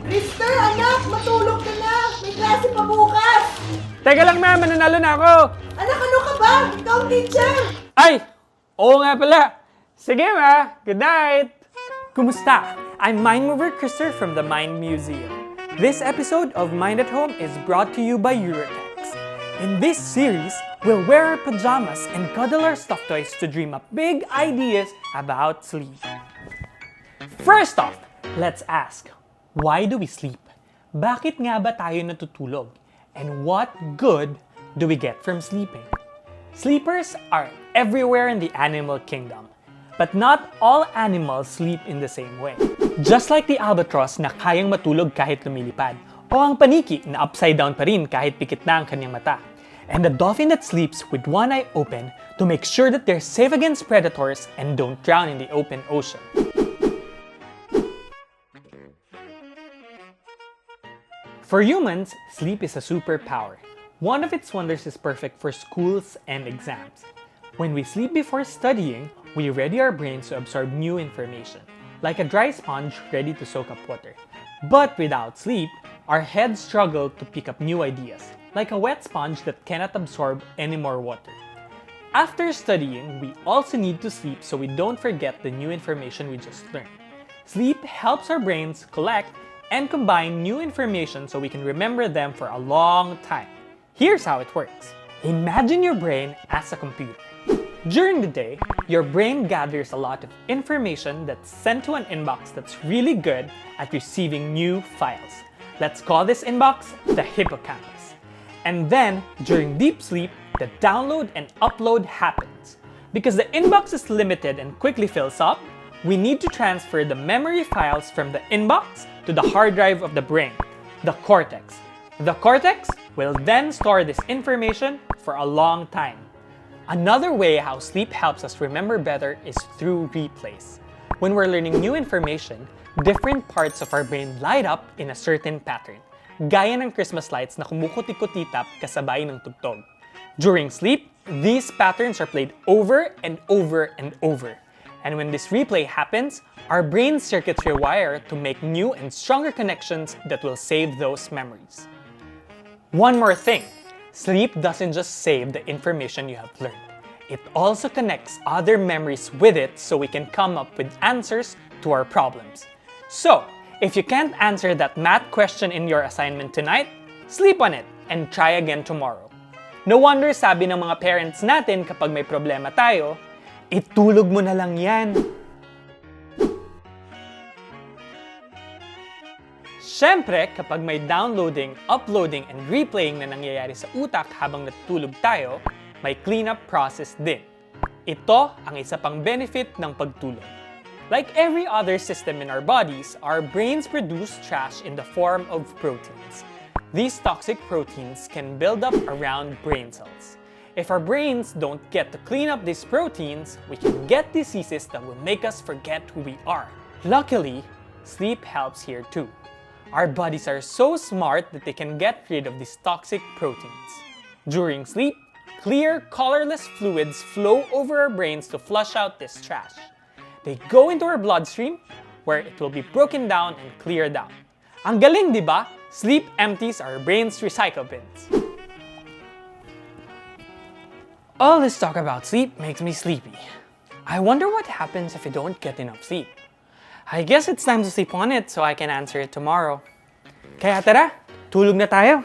Mister, anak! Matulog ka na! May klase pa bukas! Teka lang ma'am, mananalo na ako! Anak, ano ka ba? Ikaw ang teacher! Ay! Oo nga pala! Sige ma! Good night! Kumusta? I'm Mind Mover Krister from the Mind Museum. This episode of Mind at Home is brought to you by Uratex. In this series, we'll wear our pajamas and cuddle our stuffed toys to dream up big ideas about sleep. First off, let's ask, why do we sleep? Bakit nga ba tayo natutulog? And what good do we get from sleeping? Sleepers are everywhere in the animal kingdom. But not all animals sleep in the same way. Just like the albatross na kayang matulog kahit lumilipad, o ang paniki na upside down pa rin kahit pikit na ang kanyang mata. And the dolphin that sleeps with one eye open to make sure that they're safe against predators and don't drown in the open ocean. For humans, sleep is a superpower. One of its wonders is perfect for schools and exams. When we sleep before studying, we ready our brains to absorb new information, like a dry sponge ready to soak up water. But without sleep, our heads struggle to pick up new ideas, like a wet sponge that cannot absorb any more water. After studying, we also need to sleep so we don't forget the new information we just learned. Sleep helps our brains collect and combine new information so we can remember them for a long time. Here's how it works. Imagine your brain as a computer. During the day, your brain gathers a lot of information that's sent to an inbox that's really good at receiving new files. Let's call this inbox the hippocampus. And then, during deep sleep, the download and upload happens. Because the inbox is limited and quickly fills up, we need to transfer the memory files from the inbox to the hard drive of the brain, the cortex. The cortex will then store this information for a long time. Another way how sleep helps us remember better is through replays. When we're learning new information, different parts of our brain light up in a certain pattern, gaya ng Christmas lights na kumukuti-kutitap kasabay ng tugtog. During sleep, these patterns are played over and over and over. And when this replay happens, our brain circuits rewire to make new and stronger connections that will save those memories. One more thing, sleep doesn't just save the information you have learned. It also connects other memories with it so we can come up with answers to our problems. So, if you can't answer that math question in your assignment tonight, sleep on it and try again tomorrow. No wonder sabi ng mga parents natin kapag may problema tayo, itulog mo na lang yan. Siyempre, kapag may downloading, uploading, and replaying na nangyayari sa utak habang natutulog tayo, may cleanup process din. Ito ang isa pang benefit ng pagtulog. Like every other system in our bodies, our brains produce trash in the form of proteins. These toxic proteins can build up around brain cells. If our brains don't get to clean up these proteins, we can get diseases that will make us forget who we are. Luckily, sleep helps here too. Our bodies are so smart that they can get rid of these toxic proteins. During sleep, clear, colorless fluids flow over our brains to flush out this trash. They go into our bloodstream, where it will be broken down and cleared out. Ang galing, di ba? Sleep empties our brain's recycle bins. All this talk about sleep makes me sleepy. I wonder what happens if you don't get enough sleep. I guess it's time to sleep on it so I can answer it tomorrow. Kaya tara, tulog na tayo!